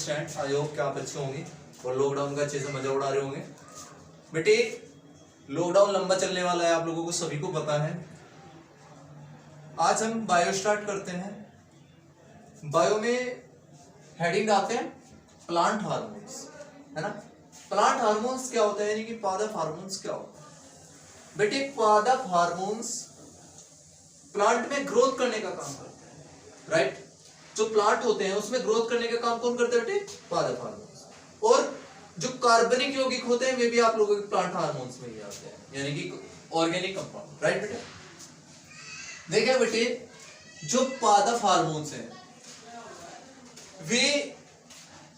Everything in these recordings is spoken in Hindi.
स्टैंड। आई होप कि आप अच्छे होंगे और लॉकडाउन का अच्छे से मजा उड़ा रहे होंगे। बेटे लॉकडाउन लंबा चलने वाला है, आप लोगों को सभी को पता है। आज हम बायो स्टार्ट करते हैं। बायो में हेडिंग आते हैं प्लांट हार्मोन्स, है ना। प्लांट हार्मोन्स क्या होता है, यानी कि पादप हार्मोन्स क्या होता है। बेटे पादप हार्मोन्स प्लांट में ग्रोथ करने का काम करते हैं, राइट। जो प्लांट होते हैं उसमें ग्रोथ करने का काम कौन करते हैं बेटे, पादप हार्मोन्स। और जो कार्बनिक यौगिक होते हैं वे भी आप लोगों के प्लांट हार्मोन्स में ही आते हैं, यानी कि ऑर्गेनिक कंपाउंड, राइट बेटे। देखिए बेटे जो पादप हार्मोन्स हैं वे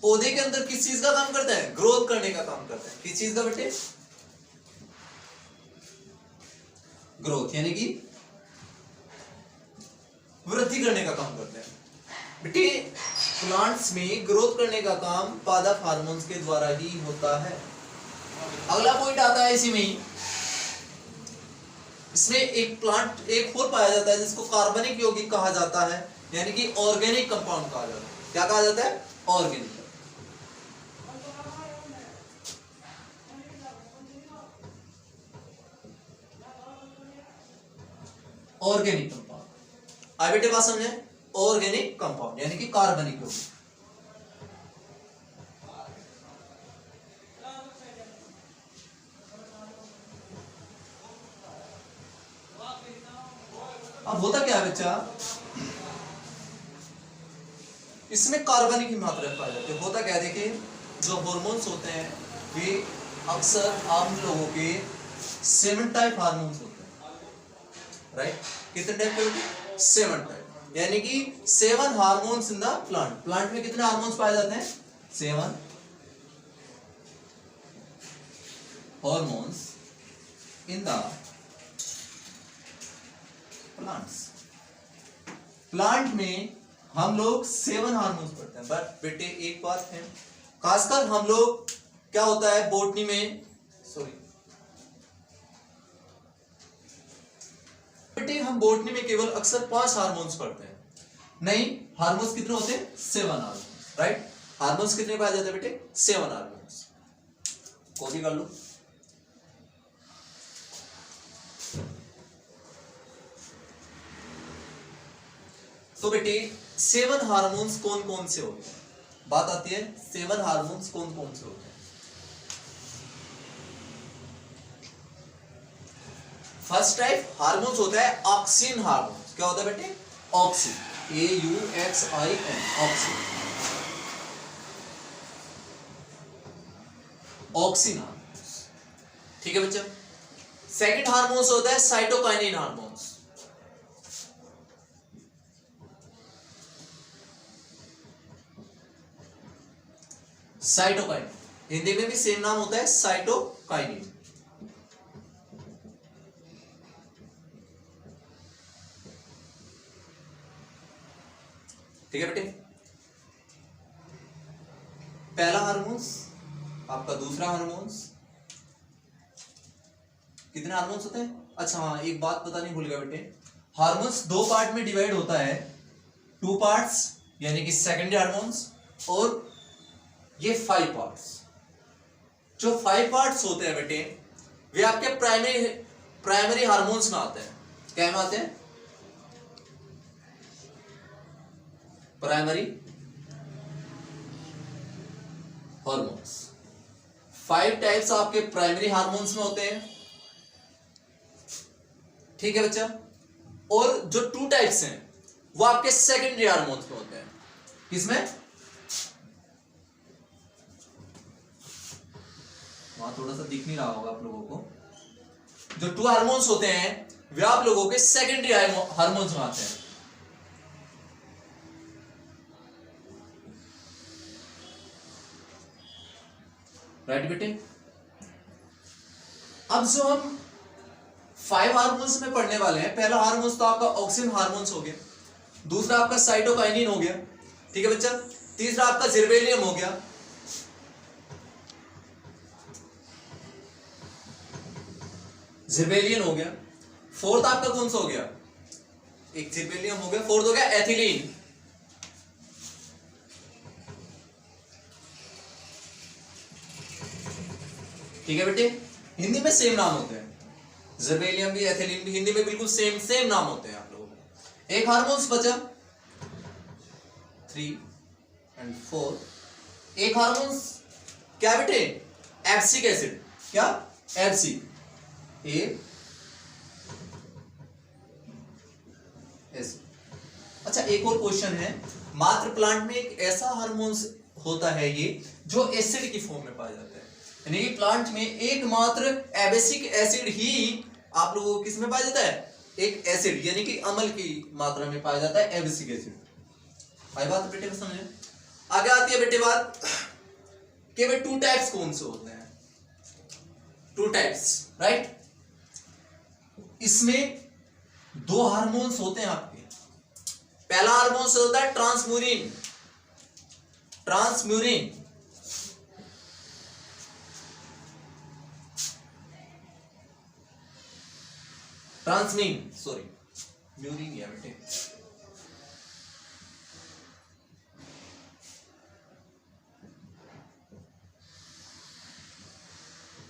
पौधे के अंदर किस चीज का काम करता है, ग्रोथ करने का काम करता है। किस चीज का बेटे, ग्रोथ, यानी कि वृद्धि करने का काम करते हैं। बेटे प्लांट्स में ग्रोथ करने का काम पादप हार्मोन्स के द्वारा ही होता है। अगला पॉइंट आता है इसी में ही, इसमें एक प्लांट एक और पाया जाता है जिसको कार्बनिक यौगिक कहा जाता है, यानी कि ऑर्गेनिक कंपाउंड कहा जाता है। क्या कहा जाता है, ऑर्गेनिक। ऑर्गेनिक कंपाउंड, आई बेटे बात समझे, ऑर्गेनिक कंपाउंड यानी कि कार्बनिक यौगिक। अब होता क्या है बच्चा, इसमें कार्बनिक की मात्रा पाई जाती है। होता क्या है, देखिए जो हार्मोन्स होते हैं वे अक्सर आम लोगों के 7 टाइप हार्मोन्स होते हैं, राइट। कितने टाइप के, 7 टाइप, यानी कि 7 hormones in the plant. Plant में कितने हार्मोन्स पाए जाते हैं, 7 hormones in the plants. Plant में हम लोग 7 हार्मोन्स पढ़ते हैं। बट बेटे एक बात है, खासकर हम लोग क्या होता है बॉटनी में, सॉरी बेटे हम बॉटनी में केवल अक्सर 5 हार्मोन्स पढ़ते हैं। नहीं, हार्मोन्स कितने होते हैं, 7 हार्मोन्स, राइट। हार्मोन्स कितने पाए जाते हैं बेटे, 7 हार्मोन्स। कॉपी कर लो। तो बेटे 7 हार्मोन्स कौन कौन से होते हैं, बात आती है 7 हार्मोन्स कौन कौन से होते हैं। फर्स्ट टाइप हार्मोन्स होता है ऑक्सिन हार्मोन्स। क्या होता है बेटे, auxin, AUXIN, auxin, auxin hormones, ठीक है बच्चा। सेकंड हार्मोन्स होता है साइटोकाइनिन हार्मोन्स। साइटोकाइनिन, हिंदी में भी सेम नाम होता है साइटोकाइनिन। ठीक है बेटे। पहला हार्मोन्स आपका, दूसरा हार्मोन्स, कितने हार्मोन्स होते हैं। अच्छा हाँ, एक बात बतानी भूल गया बेटे, हार्मोन्स 2 पार्ट में डिवाइड होता है, 2 पार्ट्स, यानी कि सेकेंडरी हार्मोन्स, और ये 5 पार्ट्स। जो 5 पार्ट्स होते हैं बेटे वे आपके प्राइमरी हार्मोन्स में आते हैं। क्या में आते हैं, प्राइमरी हार्मोन्स। 5 टाइप्स आपके प्राइमरी हार्मोन्स में होते हैं, ठीक है बच्चा। और जो 2 टाइप्स हैं वो आपके सेकेंडरी हार्मोन्स में होते हैं। किसमें, वहां थोड़ा सा दिख नहीं रहा होगा आप लोगों को। जो 2 हार्मोन्स होते हैं वे आप लोगों के सेकेंडरी हार्मोन्स में आते हैं। राइट बेटे। अब जो हम 5 हार्मोन्स में पढ़ने वाले हैं, पहला हार्मोन्स तो आपका ऑक्सिन हार्मोन्स हो गया, दूसरा आपका साइटोकाइनिन हो गया, ठीक है बच्चा, तीसरा आपका जिबरेलियम हो गया, जिबरेलियन हो गया, फोर्थ आपका कौन सा हो गया, एक जिबरेलियम हो गया, फोर्थ हो गया एथिलीन, ठीक है बेटे, हिंदी में सेम नाम होते हैं, जर्बेलियम भी एथिलीन भी हिंदी में बिल्कुल सेम सेम नाम होते हैं आप लोगों को। एक हार्मोन्स बचा 3 और 4, एक हार्मोन्स क्या बेटे, एब्सिक एसिड, क्या एब्सिक एसिड। अच्छा एक और क्वेश्चन है, मात्र प्लांट में एक ऐसा हार्मोन्स होता है ये जो एसिड की फॉर्म में पाया जाता है, यानी कि प्लांट में एकमात्र एब्सिक एसिड ही आप लोगों को किस में पाया जाता है, एक एसिड यानी कि अम्ल की मात्रा में पाया जाता है एब्सिक एसिड। आई बात बेटे समझे। आगे आती है बेटे बात कि वे 2 टाइप्स कौन से होते हैं, 2 टाइप्स राइट। इसमें 2 हार्मोन्स होते हैं आपके। पहला हार्मोन होता है ट्रांसम्यूरिन, ट्रांसम्यूरिन ट्रांसमीन सॉरी म्यूरिन या बेटे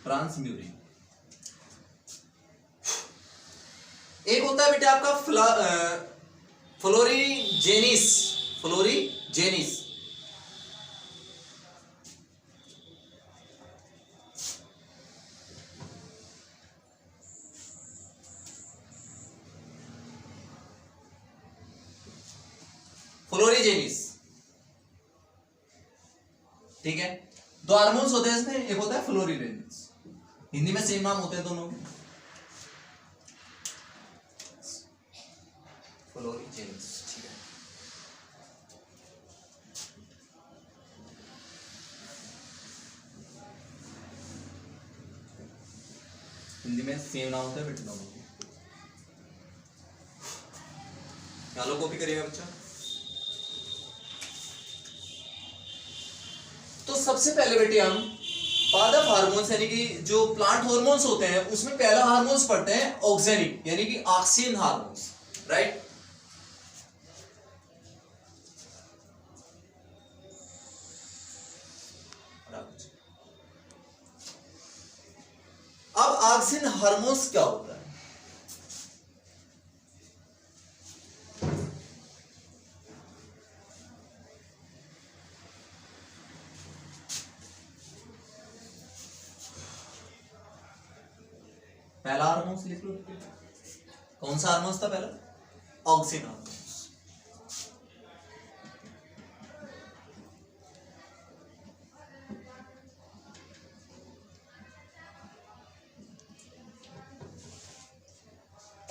ट्रांसम्यूरिन। एक होता है बेटे आपका फ्लोरीजेनिस, फ्लोरीजेनिस फ्लोरीजेनिस, ठीक है। 2 हार्मोन्स होते हैं इसमें, एक होता है फ्लोरीजेनिस, हिंदी में सेम नाम होते हैं दोनों के, फ्लोरीजेनिस, ठीक है। हिंदी में सेम नाम होता है बेटे दोनों के। क्या लोग कॉपी करिएगा बच्चा। तो सबसे पहले बेटे हम पादप हार्मोन्स यानी कि जो प्लांट हार्मोन्स होते हैं उसमें पहला हार्मोन्स पढ़ते हैं ऑक्सेनिक यानी कि ऑक्सीन हार्मोन्स, राइट। अब ऑक्सीन हार्मोन्स क्या होता है, पहला हार्मोन्स लिख लो। कौन सा हार्मोन्स था पहला, ऑक्सीन हार्मोन्स।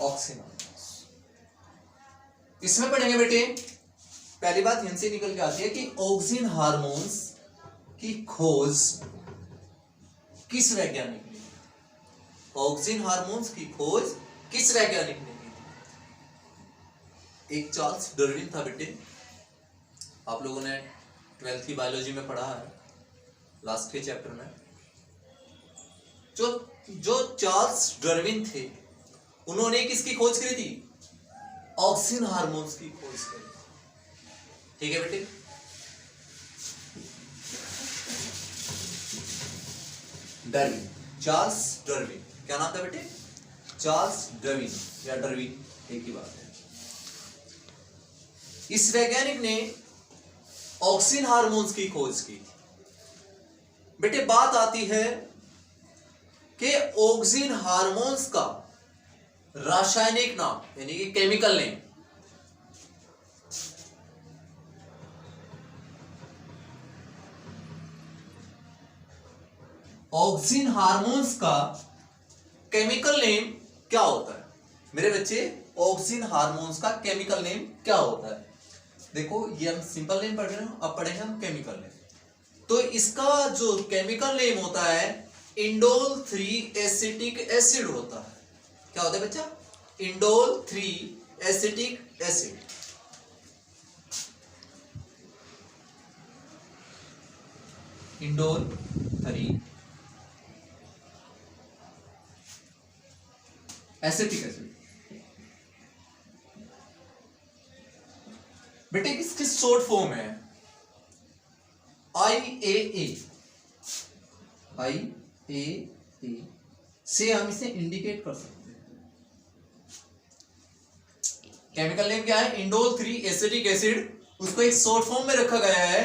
ऑक्सीन हार्मोन्स इसमें पढ़ेंगे बेटे। पहली बात यहां से निकल के आती है कि ऑक्सीन हार्मोन्स की खोज किस वैज्ञानिक ने, ऑक्सीन हार्मोन्स की खोज किस वैज्ञानिक ने की थी। एक चार्ल्स डार्विन था बेटे, आप लोगों ने 12th की बायोलॉजी में पढ़ा है लास्ट के चैप्टर में। जो चार्ल्स डार्विन थे उन्होंने किसकी खोज करी थी, ऑक्सीन हार्मोन्स की खोज करी, ठीक है बेटे। डार्विन, चार्ल्स डार्विन, क्या नाम था बेटे, चार्ल्स डार्विन या डार्विन एक ही बात है। इस वैज्ञानिक ने ऑक्सीन हार्मोन्स की खोज की बेटे। बात आती है कि ऑक्सीन हार्मोन्स का रासायनिक नाम यानी कि केमिकल नेम, ऑक्सीन हार्मोन्स का केमिकल नेम क्या होता है मेरे बच्चे, ऑक्सीन हार्मोन्स का केमिकल नेम क्या होता है। देखो ये हम सिंपल नेम पढ़ रहे हैं, अब पढ़ेंगे हम केमिकल नेम। तो इसका जो केमिकल नेम होता है इंडोल 3 एसिटिक एसिड होता है। क्या होता है बच्चा, indole 3 acetic acid. Indole 3 acetic acid बेटे किसकी शॉर्ट फॉर्म है, IAA, ए से हम इसे इंडिकेट कर सकते हैं। केमिकल नेम क्या है? इंडोल 3 एसिटिक एसिड, उसको एक शॉर्ट फॉर्म में रखा गया है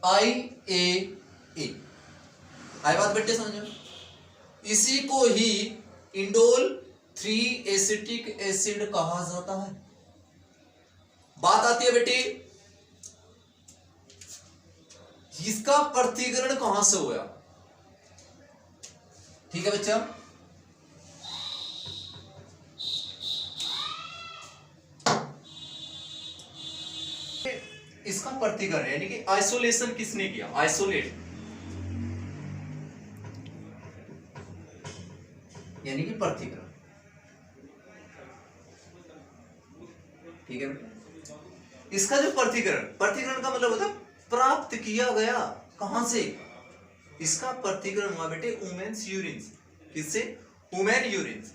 IAA। आई बात बेटे समझो? इसी को ही इंडोल 3 एसिटिक एसिड कहा जाता है। बात आती है बेटी, इसका प्रतिकरण कहां से हुआ? ठीक है बच्चा, इसका प्रतिकरण यानी कि आइसोलेशन किसने किया? आइसोलेट यानी कि प्रतिकरण। ठीक है बेटा, इसका जो प्रतिकरण का मतलब होता है प्राप्त किया गया, कहां से? इसका प्रतिकरण हुआ बेटे वुमेन्स यूरिन। किससे? Women urine.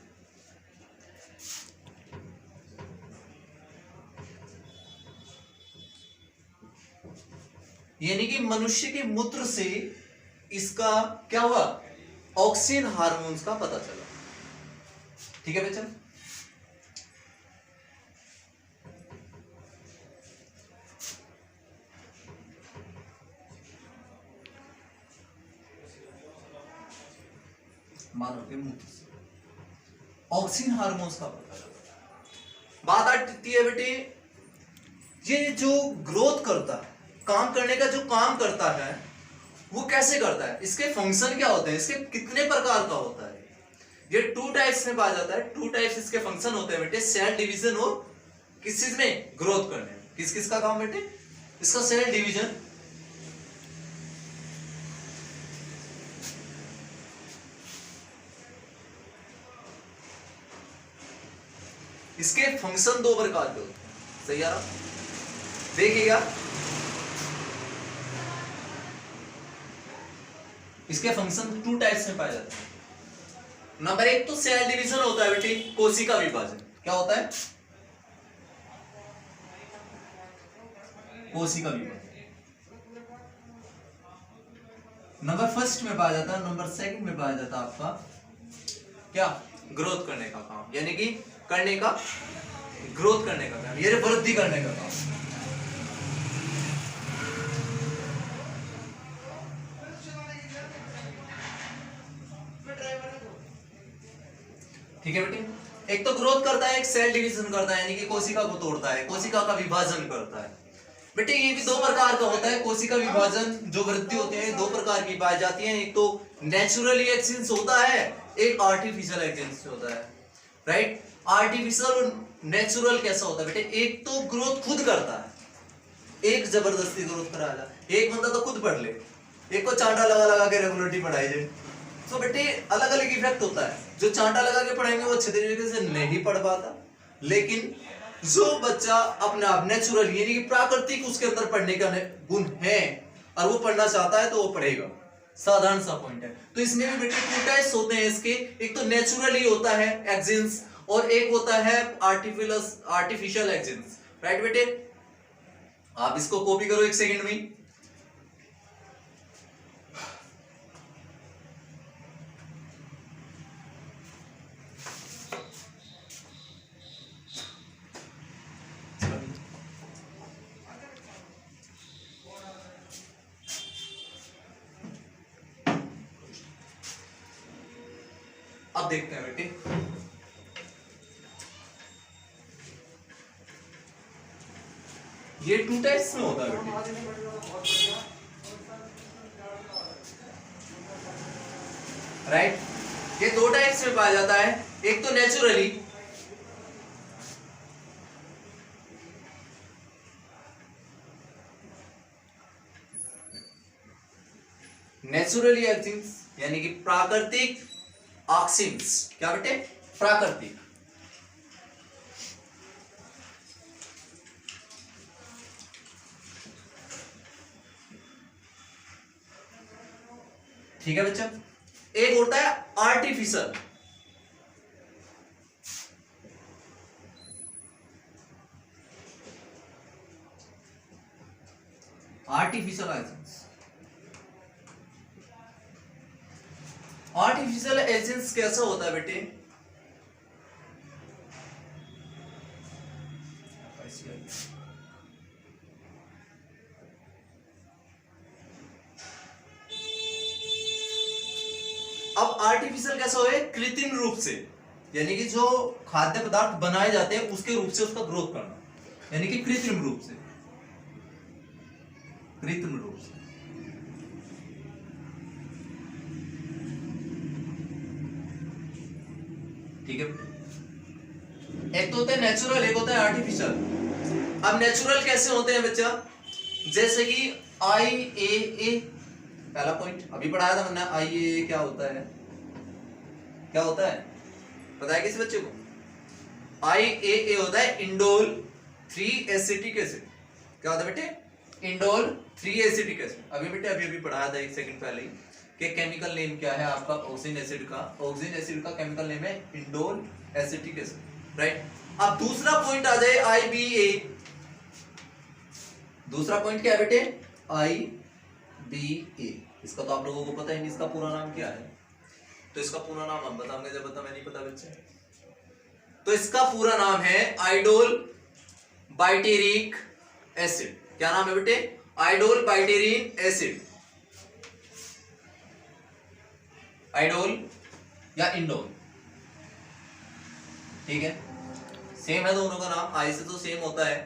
यानी कि मनुष्य के मूत्र से इसका क्या हुआ? ऑक्सीजन हार्मोन्स का पता चला। ठीक है बच्चा, मानव के मूत्र से ऑक्सीजन हार्मोन्स का पता चला। बात आती है बेटे, ये जो ग्रोथ करता है, काम करने का जो काम करता है, वो कैसे करता है? इसके फंक्शन क्या होते हैं? इसके कितने प्रकार का होता है? ये 2 टाइप्स में पाया जाता है। 2 टाइप्स इसके फंक्शन होते हैं बेटे, सेल डिवीजन और किस चीज में? ग्रोथ करने में। किस किस का काम बेटे? इसका सेल डिवीजन, इसके फंक्शन 2 प्रकार के होते हैं। सही आ रहा? देखिएगा, इसके फंक्शन 2 टाइप्स में पाए जाते हैं। नंबर 1 तो सेल डिवीजन होता है बेटी, कोशिका विभाजन। क्या होता है? कोशिका विभाजन। नंबर 1 में पाया जाता है। नंबर 2 में पाया जाता है आपका क्या? ग्रोथ करने का काम, यानी कि करने का, ग्रोथ करने का काम, ये वृद्धि करने का काम। ठीक है बेटे, एक तो ग्रोथ करता है, एक सेल डिवीजन करता है, यानी कि कोशिका को तोड़ता है, कोशिका का विभाजन करता है। बेटे ये भी 2 प्रकार का होता है। कोशिका विभाजन जो वृद्धि होती है 2 प्रकार की पाई जाती है। एक तो नेचुरली एक्सचेंज होता है, एक आर्टिफिशियल एक्सचेंज होता है। राइट? आर्टिफिशियल और नेचुरल कैसा होता है बेटे? एक तो ग्रोथ खुद करता है, एक जबरदस्ती ग्रोथ कराएगा, एक बंदा तो खुद पढ़ ले, एक को चांटा लगा लगा के रेगुलरिटी पढ़ाई जाए। तो बेटे अलग अलग इफेक्ट होता है। जो चांटा लगा के पढ़ाएंगे वो अच्छे तरीके से नहीं पढ़ पाता, लेकिन जो बच्चा अपने आप नेचुरल यानी कि प्राकृतिक उसके अंदर पढ़ने का गुण है और वो पढ़ना चाहता है तो वो पढ़ेगा। साधारण सा पॉइंट है। तो इसमें भी बेटे 2 टाइप्स होते हैं इसके, एक तो नेचुरली होता है एक्सेंस और एक होता है आर्टिफिशियल एक्सेंस। राइट बेटे, आप इसको कॉपी करो 1 सेकंड में। अब देखते हैं बेटे, ये 2 टाइप्स में होता है बेटे। राइट? ये 2 टाइप्स में पाया जाता है। एक तो नेचुरली, नेचुरली एक्सिंस यानी कि प्राकृतिक ऑक्सिन्स। क्या बेटे? प्राकृतिक। ठीक है बच्चा, एक होता है आर्टिफिशियल। आर्टिफिशियल एक्सिन्स आर्टिफिशियल एजेंट्स कैसा होता है बेटे? अब आर्टिफिशियल कैसा हो, कृत्रिम रूप से, यानी कि जो खाद्य पदार्थ बनाए जाते हैं उसके रूप से उसका ग्रोथ करना, यानी कि कृत्रिम रूप से, कृत्रिम रूप से। ठीक है, एक तो होता है नेचुरल, एक होता है आर्टिफिशियल। अब नेचुरल कैसे होते हैं बच्चा? जैसे कि IAA, पहला पॉइंट अभी पढ़ाया था मैंने, IAA क्या होता है? क्या होता है पता है किसी बच्चे को? IAA होता है इंडोल 3 एसिटिक एसिड। क्या होता है बेटे? Indole 3 acetic acid. अभी बेटे अभी पढ़ाया था 1 सेकंड पहले ही कि केमिकल नेम क्या है आपका ऑक्सीजन एसिड का। ऑक्सीजन एसिड का केमिकल नेम है इंडोल एसिटिक एसिड, राइट। अब दूसरा पॉइंट आ जाए IBA। दूसरा पॉइंट क्या है बेटे? IBA। इसका तो आप लोगों को पता ही नहीं, इसका पूरा नाम क्या है? तो इसका पूरा नाम हम बताएंगे, जब बता मैं नहीं पता बच्चे। तो इसका पूरा नाम है आइडोल बाइटेरिक एसिड। क्या नाम है बेटे? आइडोल बाइटेरिन एसिड, आइडोल या इंडोल। ठीक है, सेम है दोनों का नाम, आई से तो सेम होता है।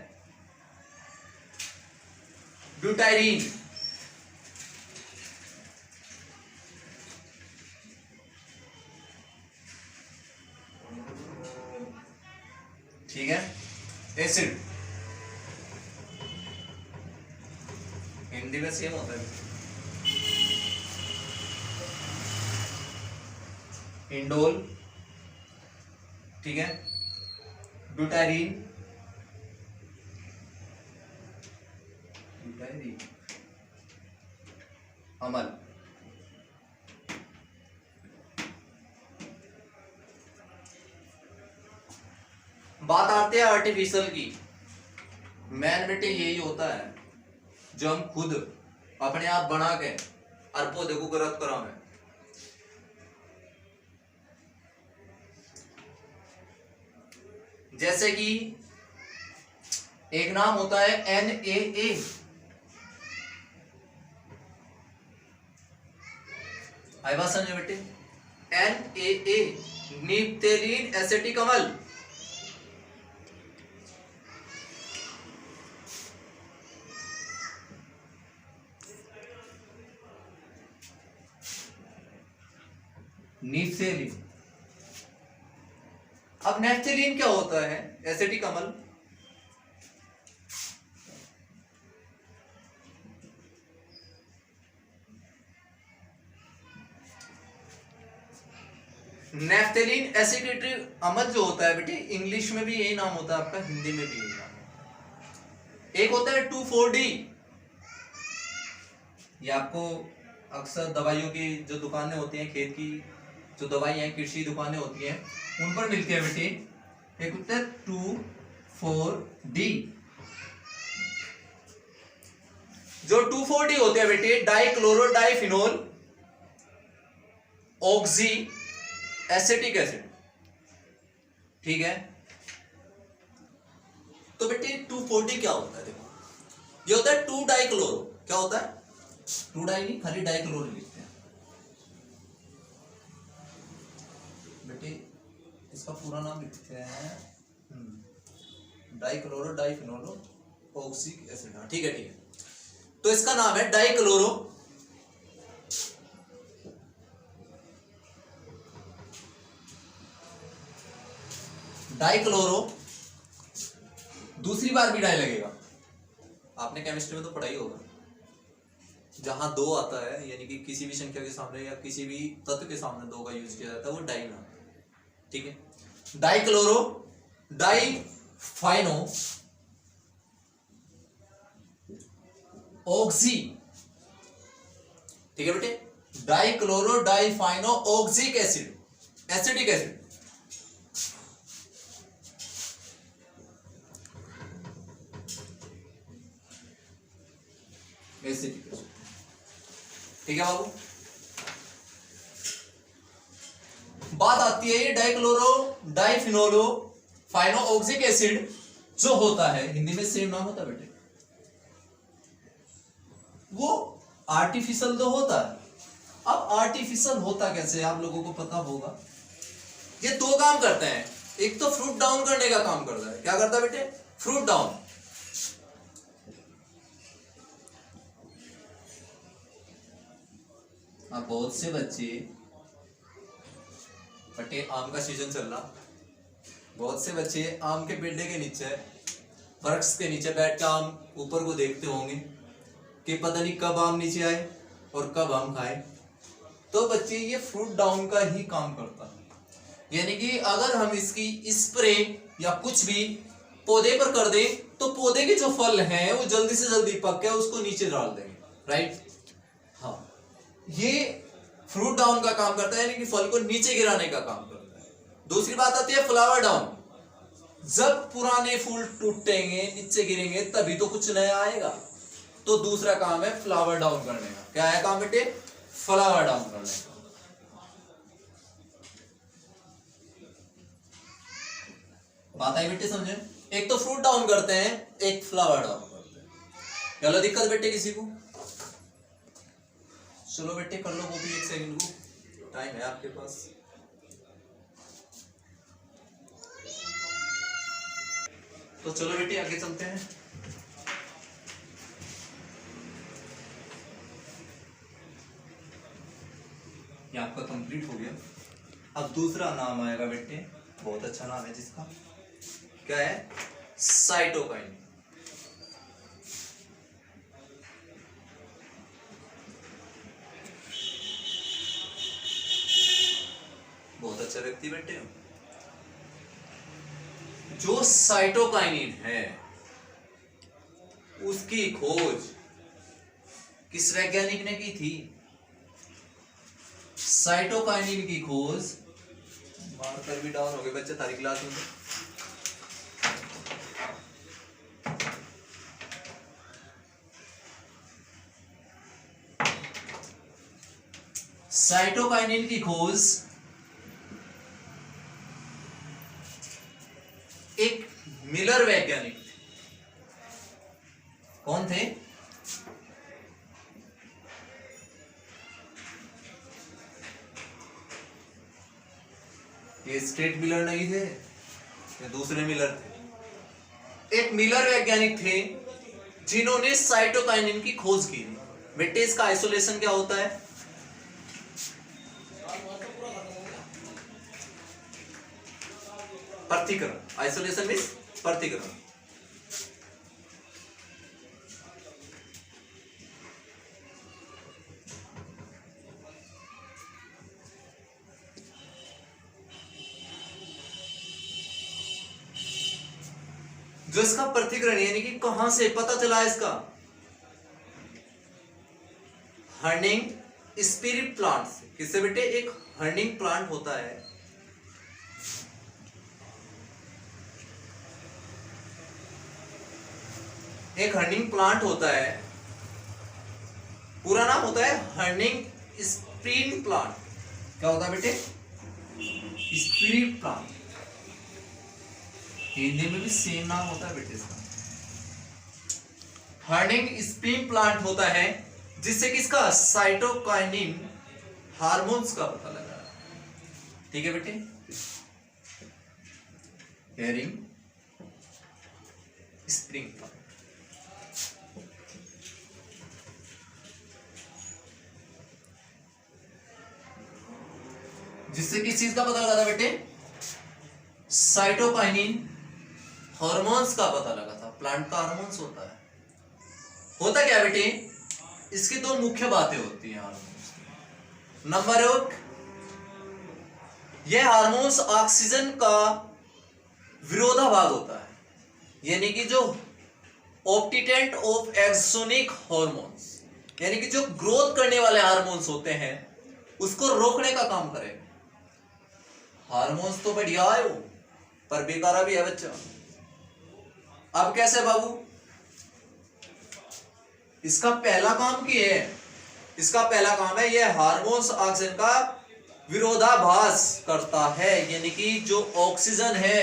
ब्यूटाइरीन, ठीक है, एसिड, हिंदी में सेम होता है। इंडोल, ठीक है, ब्यूटाइरीन, ब्यूटाइरीन अमल। बात आती है आर्टिफिशियल की। मैन बेटे यही होता है जो हम खुद अपने आप बना के अरबों देखो ग्रोथ करावे। जैसे कि एक नाम होता है NaA, आई बात समझे बेटे? NaA नीप्तेलीन एसिटिक अम्ल। नीप्थेलीन। अब नेफ्थेलीन क्या होता है? एसिटिक अम्ल। नेफ्थेलीन एसिडेटरी अम्ल जो होता है बेटे, इंग्लिश में भी यही नाम होता है आपका, हिंदी में भी यही नाम है। एक होता है 2,4-D। ये आपको अक्सर दवाइयों की जो दुकानें होती हैं, खेत की जो दवाइयां कृषि दुकानें होती हैं, उन पर मिलती है बेटे। एक होता है 2,4-D। जो 2,4-D होते हैं बेटे, डाइक्लोरो डाइफिनोल ऑक्सी एसिटिक एसिड। ठीक है, तो बेटे 2,4-D क्या होता है? देखो, ये होता है 2-डाइक्लोरो। क्या होता है? 2-डाई नहीं, खाली डाइक्लोरो लिखते हैं बेटे। इसका पूरा नाम लिखते हैं डाइक्लोरो डाइफिनोलो ऑक्सिक एसिड। हाँ ठीक है, ठीक है। तो इसका नाम है डाइक्लोरो डाइक्लोरो। दूसरी बार भी डाई लगेगा, आपने केमिस्ट्री में तो पढ़ा ही होगा। जहां 2 आता है, यानी कि किसी भी संख्या के सामने या किसी भी तत्व के सामने 2 का यूज किया जाता है, वो डाई में आता है। ठीक है, डाइक्लोरो डाइफाइनो ऑक्सी। ठीक है बेटे, dichloro dipheno oxic acid, acidic acid. Acidic acid, ठीक है बाबू। बात आती है ये डाइफिनोलो फाइनोऑक्सिक एसिड जो होता है, हिंदी में सेम नाम होता है बेटे, वो आर्टिफिशियल तो होता है। अब आर्टिफिशियल होता कैसे आप लोगों को पता होगा। ये दो काम करते हैं, एक तो फ्रूट डाउन करने का काम करता है। क्या करता है बेटे? Fruit down. अब बहुत से बच्चे, बटे आम का सीजन चल रहा, बहुत से बच्चे आम के पेड़ के नीचे, वृक्ष के नीचे बैठ के आम ऊपर को देखते होंगे कि पता नहीं कब आम नीचे आए और कब आम खाए। तो बच्चे ये फ्रूट डाउन का ही काम करता है। यानी कि अगर हम इसकी स्प्रे या कुछ भी पौधे पर कर दें तो पौधे के जो फल हैं वो जल्दी से जल्दी पक के उसको नीचे डाल देंगे, राइट। हाँ, ये फ्रूट डाउन का काम करता है, यानी कि फल को नीचे गिराने का काम करता है। दूसरी बात आती है फ्लावर डाउन। जब पुराने फूल टूटेंगे, नीचे गिरेंगे, तभी तो कुछ नया आएगा। तो दूसरा काम है फ्लावर डाउन करने का। क्या है काम बेटे? फ्लावर डाउन करने का। बात आई बेटे समझे? एक तो फ्रूट डाउन करते हैं, एक फ्लावर डाउन करते हैं। चलो दिक्कत बेटे किसी को? चलो बेटे कर लो कॉपी, एक सेकंड को टाइम है आपके पास। तो चलो बेटे आगे चलते हैं। ये आपका कंप्लीट हो गया। अब दूसरा नाम आएगा बेटे, बहुत अच्छा नाम है जिसका, क्या है? साइटोकाइन। बहुत अच्छा व्यक्ति बेटे। जो साइटोकाइनिन है उसकी खोज किस वैज्ञानिक ने की थी? साइटोकाइनिन की खोज, मार्कर भी डाउन हो गए बच्चे तारी क्लास में। साइटोकाइनिन की खोज एक मिलर वैज्ञानिक थे। कौन थे? ये स्टेट मिलर नहीं थे, ये दूसरे मिलर थे। एक मिलर वैज्ञानिक थे जिन्होंने साइटोकाइनिन की खोज की। बेटे इसका आइसोलेशन क्या होता है? पृथक्करण। आइसोलेशन मींस पृथक्करण। जो इसका पृथक्करण यानी कि कहां से पता चला इसका? हर्निंग स्पिरिट प्लांट से। किससे बेटे? एक हर्निंग प्लांट होता है, एक हर्निंग प्लांट होता है, पूरा नाम होता है हर्निंग स्प्रिंग प्लांट। क्या होता है बेटे? Spirit plant. हिंदी में भी सेम नाम होता है बेटे इसका। हर्निंग स्प्रिंग प्लांट होता है जिससे किसका? साइटोकाइनिन हार्मोन्स का पता लगा। ठीक है बेटे? Hearing spring plant. जिससे किस चीज का पता लगा था बेटे? साइटोकाइनिन हार्मोन्स का पता लगा था। प्लांट का हार्मोन्स होता है। होता क्या बेटे? इसकी दो मुख्य बातें होती हैं हार्मोन्स। नंबर एक, यह हार्मोन्स ऑक्सीजन का विरोधाभास होता है। यानी कि जो ऑप्टिटेंट ऑफ एक्सोनिक हार्मोन्स, यानी कि जो ग्रोथ करने वाले हार्मोन्स होते हैं उसको रोकने का काम करेगा। हार्मोन्स तो बढ़िया है वो, पर बेकारा भी है बच्चा। अब कैसे बाबू? इसका पहला काम क्या है? इसका पहला काम है यह हार्मोन्स ऑक्सीजन का विरोधाभास करता है, यानी कि जो ऑक्सीजन है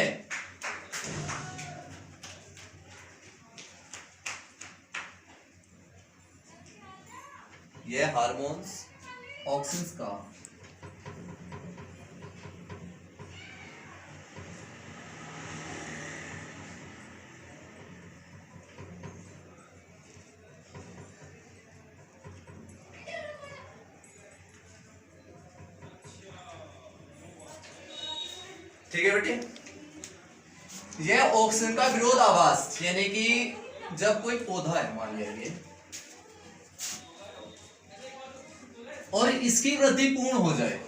यह हार्मोन्स ऑक्सीजन का ठीक है बेटे। यह ऑक्सीजन का विरोधाभास, यानी कि जब कोई पौधा है मान लीजिए और इसकी वृद्धि पूर्ण हो जाए,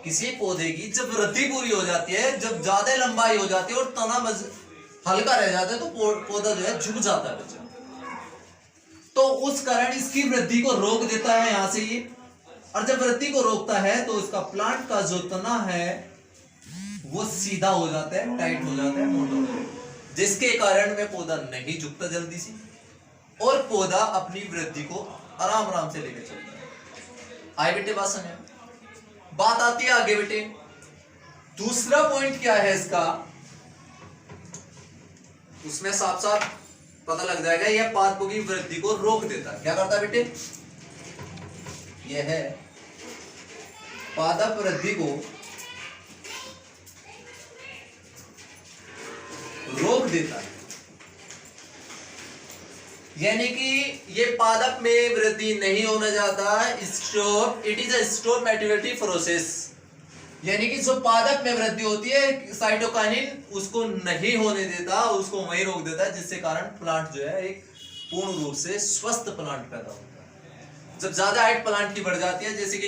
किसी पौधे की जब वृद्धि पूरी हो जाती है, जब ज्यादा लंबाई हो जाती है और तना हल्का रह जाता है तो पौधा जो है झुक जाता है बच्चा। तो उस कारण इसकी वृद्धि को रोक देता है यहां से ये, और जब वृद्धि को रोकता है तो इसका प्लांट का जो तना है वो सीधा हो जाता है, टाइट हो जाता है, मोटा हो जाता है, जिसके कारण में पौधा नहीं झुकता जल्दी से और पौधा अपनी वृद्धि को आराम आराम से लेकर चलता है। आए बेटे बात समझ? बात आती है आगे बेटे, दूसरा पॉइंट क्या है इसका, उसमें साफ साफ पता लग जाएगा। यह पादपों की वृद्धि को रोक देता है। क्या करता है बेटे? यह है पादप वृद्धि को रोक देता है, यानी कि ये पादप में वृद्धि नहीं होना चाहता। Stop, it is a stop maturity process, यानी कि जो पादप में वृद्धि होती है साइटोकाइनिन उसको नहीं होने देता, उसको वहीं रोक देता है, जिससे कारण प्लांट जो है एक पूर्ण रूप से स्वस्थ प्लांट पैदा होता है। जब ज्यादा हाइट प्लांट की बढ़ जाती है, जैसे कि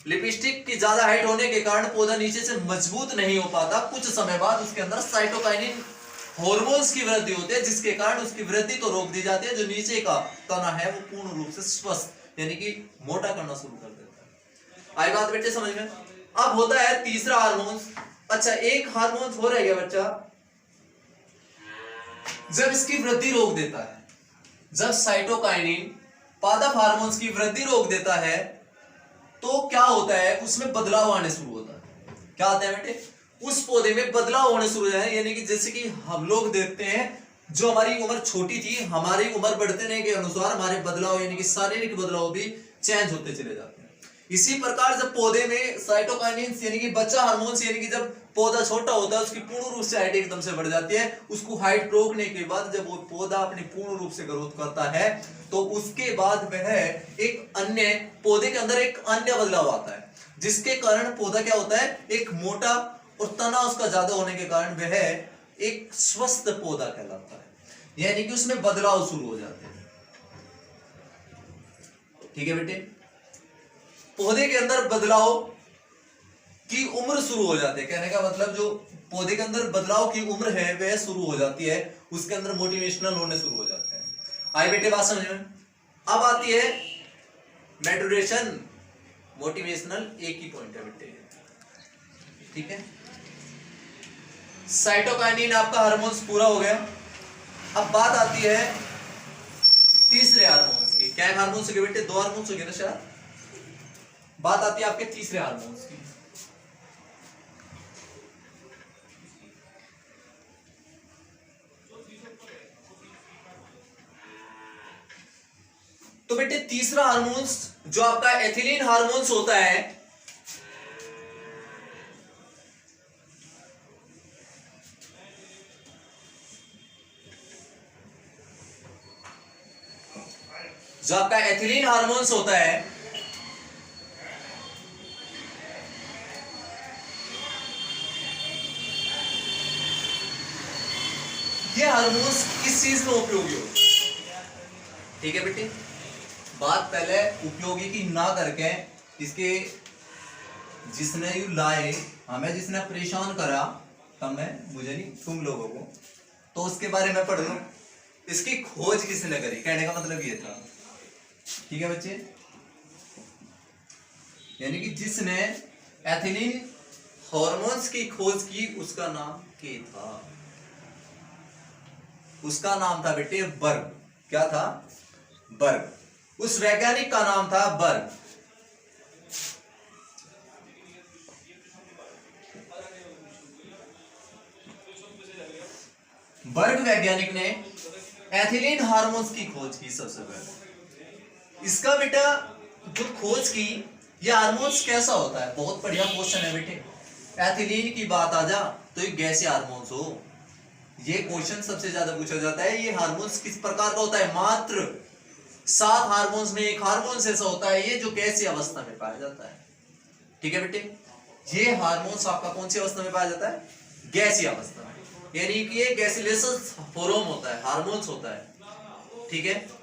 लिपस्टिक की ज्यादा हाइट होने के कारण पौधा नीचे से मजबूत नहीं हो पाता, कुछ समय बाद उसके अंदर साइटोकाइनिन हार्मोन्स की वृद्धि होती है, जिसके कारण उसकी वृद्धि तो रोक दी जाती है, जो नीचे का तना है वो पूर्ण रूप से स्वस्थ यानी कि मोटा करना शुरू कर देता है। आई बात बेटे समझ में? अब होता है तीसरा हार्मोन्स। अच्छा, एक हार्मोन्स हो रह गया बच्चा, जब इसकी वृद्धि रोक देता है, जब साइटोकाइनिन पादप हार्मोन्स की वृद्धि रोक देता है तो क्या होता है, उसमें बदलाव आने शुरू होता है। क्या आता है बेटे? उस पौधे में बदलाव होने शुरू हो जाए, यानी कि जैसे कि हम लोग देखते हैं जो हमारी उम्र छोटी थी, हमारी उम्र बढ़ते रहने के अनुसार हमारे बदलाव यानी कि शारीरिक बदलाव भी चेंज होते चले जाते हैं। इसी प्रकार जब पौधे में साइटोकाइनिन यानी कि बच्चा हार्मोन्स, यानी कि जब पौधा छोटा होता है उसकी पूर्ण रूप से हाइट एकदम से बढ़ जाती है, उसको हाइट रोकने के बाद जब वो पौधा अपनी पूर्ण रूप से ग्रोथ करता है तो उसके बाद वह एक अन्य पौधे के अंदर एक अन्य बदलाव आता है, जिसके कारण पौधा क्या होता है, एक मोटा और तना उसका ज्यादा होने के कारण वह एक स्वस्थ पौधा कहलाता है, यानी कि उसमें बदलाव शुरू हो जाते हैं। ठीक है बेटे, पौधे के अंदर बदलाव की उम्र शुरू हो जाती है, कहने का मतलब जो पौधे के अंदर बदलाव की उम्र है वह शुरू हो जाती है, उसके अंदर मोटिवेशनल होने शुरू हो जाते हैं। आए बेटे बात समझ में? अब आती है मैच्योरेशन, मोटिवेशनल एक ही पॉइंट है बेटे। ठीक है, साइटोकाइनिन आपका हार्मोन्स पूरा हो गया। अब बात आती है तीसरे हार्मोन्स की। क्या हार्मोन्स हो गए बेटे? दो हार्मोन्स हो गए ना शायद। बात आती है आपके तीसरे हार्मोन्स की। तो बेटे तीसरा हार्मोन्स जो आपका एथिलीन हार्मोन्स होता है, जो आपका एथिलीन हार्मोन्स होता है, ये हार्मोन्स किस चीज में उपयोगी होते हैं? ठीक है बेटे, बात पहले उपयोगी की ना करके इसके जिसने यू लाए हमें, जिसने परेशान करा हमें, मुझे नहीं तुम लोगों को, तो उसके बारे में पढ़ लो। इसकी खोज किसने करी, कहने का मतलब ये था। ठीक है बच्चे, यानी कि जिसने एथिलीन हार्मोन्स की खोज की उसका नाम के था, उसका नाम था बेटे बर्ग। क्या था? बर्ग। उस वैज्ञानिक का नाम था बर्ग। बर्ग वैज्ञानिक ने एथिलीन हार्मोन्स की खोज की सबसे पहले। इसका बेटा जो खोज की, ये हार्मोन्स कैसा होता है, बहुत बढ़िया क्वेश्चन है बेटे। एथिलीन की बात आ जा तो ये गैसीय हार्मोन्स हो, ये क्वेश्चन सबसे ज्यादा पूछा जाता है। ये हार्मोन्स किस प्रकार का होता है, मात्र 7 हार्मोन्स में एक हार्मोन्स ऐसा होता है ये जो गैसीय अवस्था में पाया जाता है। ठीक है बेटे, ये हार्मोन्स आपका कौन सी अवस्था में पाया जाता है, गैसीय अवस्था में, यानी कि ये गैसियस फॉर्म होता है, हार्मोन्स होता है। ठीक है,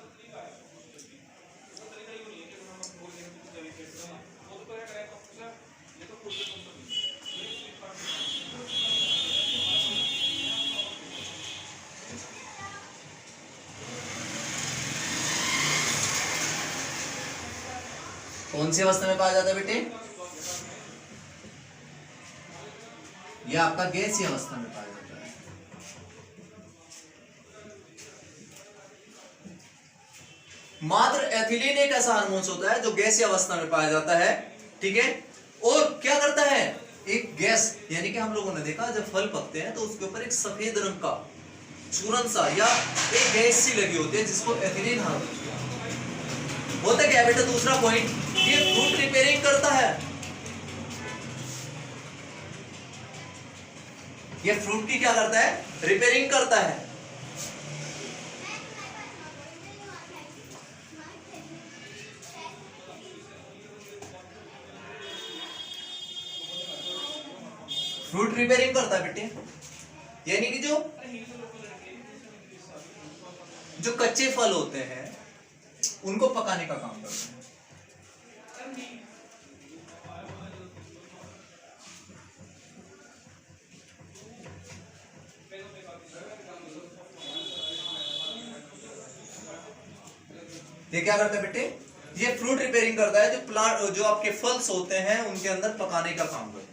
कौन सी अवस्था में पाया जाता है बेटे, यह आपका गैसीय अवस्था में पाया जाता है। मात्र एथिलीन एक ऐसा हार्मोन्स होता है जो गैसीय अवस्था में पाया जाता है। ठीक है, और क्या करता है, एक गैस, यानी कि हम लोगों ने देखा जब फल पकते हैं तो उसके ऊपर एक सफेद रंग का चूरन सा या एक गैस सी लगी होती है जिसको एथिलीन हार्मोन होता है। क्या बेटा दूसरा पॉइंट, ये फ्रूट रिपेयरिंग करता है, ये फ्रूट की क्या करता है, रिपेयरिंग करता है। फ्रूट रिपेयरिंग करता है बेटे, यानी कि जो कच्चे फल होते हैं उनको पकाने का काम करता है। ये क्या करता है बेटे, ये फ्रूट रिपेयरिंग करता है, जो प्लांट जो आपके फल्स होते हैं उनके अंदर पकाने का काम करता है।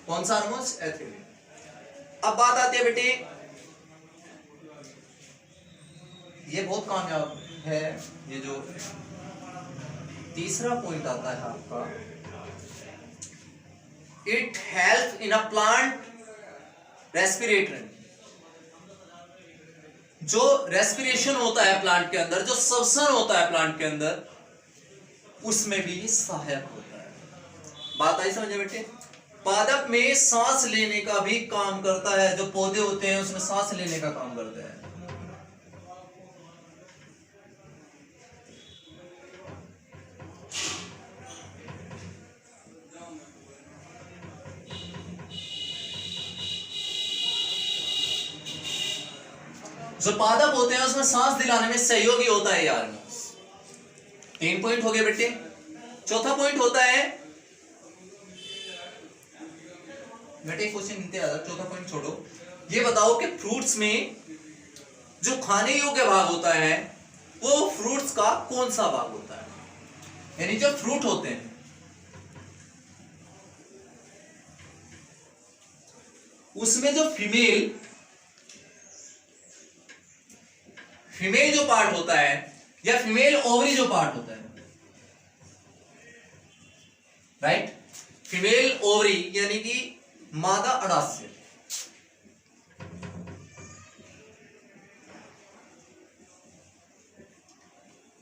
कौन सा हार्मोन्स, एथिलीन। अब बात आती है बेटे, ये बहुत कामयाब है, ये जो तीसरा पॉइंट आता है आपका, it help in a plant respiratory. जो रेस्पिरेशन होता है प्लांट के अंदर, जो श्वसन होता है प्लांट के अंदर, उसमें भी सहायक होता है। बात आई समझे बेटे, पादप में सांस लेने का भी काम करता है, जो पौधे होते हैं उसमें सांस लेने का काम करते हैं। जो पादप होते हैं उसमें सांस दिलाने में सहयोगी होता है यार। 3 पॉइंट हो गए बेटे। चौथा पॉइंट होता है बेटे, क्वेश्चन नीचे आ, चौथा पॉइंट छोड़ो, ये बताओ कि फ्रूट्स में जो खाने योग्य भाग होता है वो फ्रूट्स का कौन सा भाग होता है, यानी जो फ्रूट होते हैं उसमें जो फीमेल जो पार्ट होता है या फीमेल ओवरी जो पार्ट होता है, राइट, फीमेल ओवरी यानी कि मादा अण्डाशय,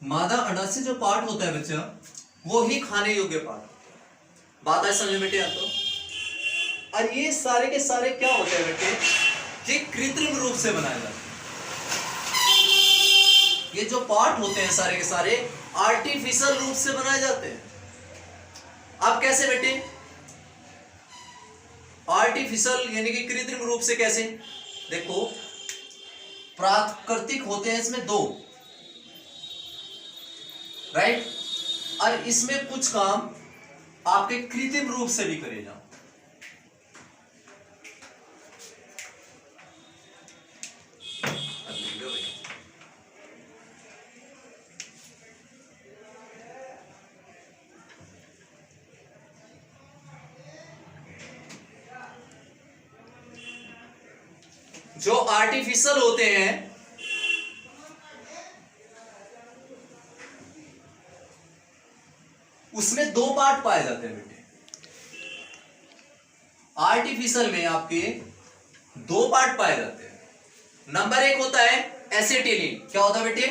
मादा अण्डाशय जो पार्ट होता है बच्चा, वो ही खाने योग्य पार्ट। बात है समझ बेटे आप तो। और ये सारे के सारे क्या होते हैं बेटे, ये कृत्रिम रूप से बनाए जाते हैं। ये जो पार्ट होते हैं सारे के सारे आर्टिफिशियल रूप से बनाए जाते हैं। अब कैसे बेटे, आर्टिफिशियल यानी कि कृत्रिम रूप से कैसे, देखो प्राकृतिक होते हैं इसमें 2, राइट, और इसमें कुछ काम आपके कृत्रिम रूप से भी करे जाओ। जो आर्टिफिशियल होते हैं उसमें 2 पार्ट पाए जाते हैं बेटे। आर्टिफिशियल में आपके 2 पार्ट पाए जाते हैं। नंबर एक होता है एसिटिलीन। क्या होता है बेटे?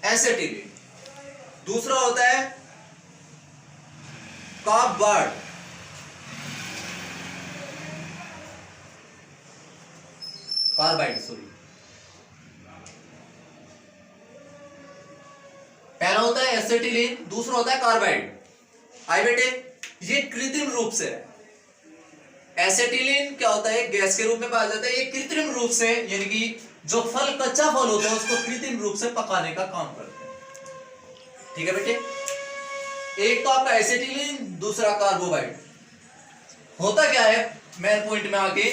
एसिटिलीन। दूसरा होता है कार्बाइड। सॉरी, पहला होता है एसिटिलीन, दूसरा होता है कार्बाइड। आई बेटे, ये कृत्रिम रूप से है। एसिटिलीन क्या होता है? गैस के रूप में पाया जाता है। ये कृत्रिम रूप से, यानी कि जो फल, कच्चा फल होता है उसको कृत्रिम रूप से पकाने का काम करते हैं। ठीक है बेटे, एक तो आपका एसिटिलीन, दूसरा कार्बोहाइड। होता क्या है मेन पॉइंट में आके,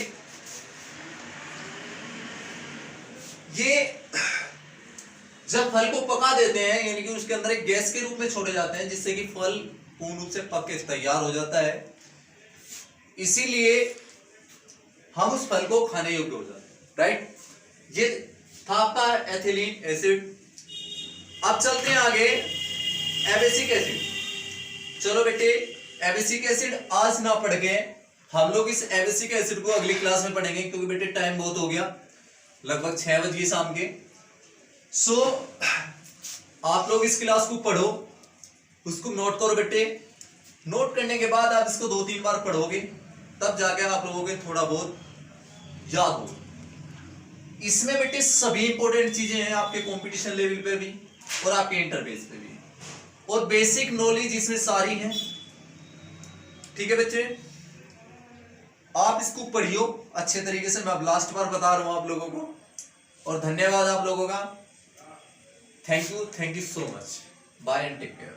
ये जब फल को पका देते हैं, यानी कि उसके अंदर एक गैस के रूप में छोड़े जाते हैं, जिससे कि फल पूर्ण रूप से पक के तैयार हो जाता है। इसीलिए हम उस फल को खाने योग्य हो जाते हैं, राइट। ये था आपका एथिलीन एसिड। अब चलते हैं आगे, एब्सिक एसिड। चलो बेटे, एब्सिक एसिड आज ना पढ़ के हम लोग इस एब्सिक एसिड को अगली क्लास में पढ़ेंगे, क्योंकि बेटे टाइम बहुत हो गया, लगभग 6 बज गए शाम के। सो आप लोग इस क्लास को पढ़ो, उसको नोट करो बेटे। नोट करने के बाद आप इसको 2-3 बार पढ़ोगे, तब जाके आप लोगों को थोड़ा बहुत याद हो। इसमें बेटे सभी इंपॉर्टेंट चीजें हैं, आपके कंपटीशन लेवल पे भी और आपके इंटरफेस पे भी, और बेसिक नॉलेज इसमें सारी है। ठीक है बच्चे, आप इसको पढ़ियो अच्छे तरीके से। मैं अब लास्ट बार बता रहा हूं आप लोगों को, और धन्यवाद आप लोगों का। Thank you so much. Bye and take care.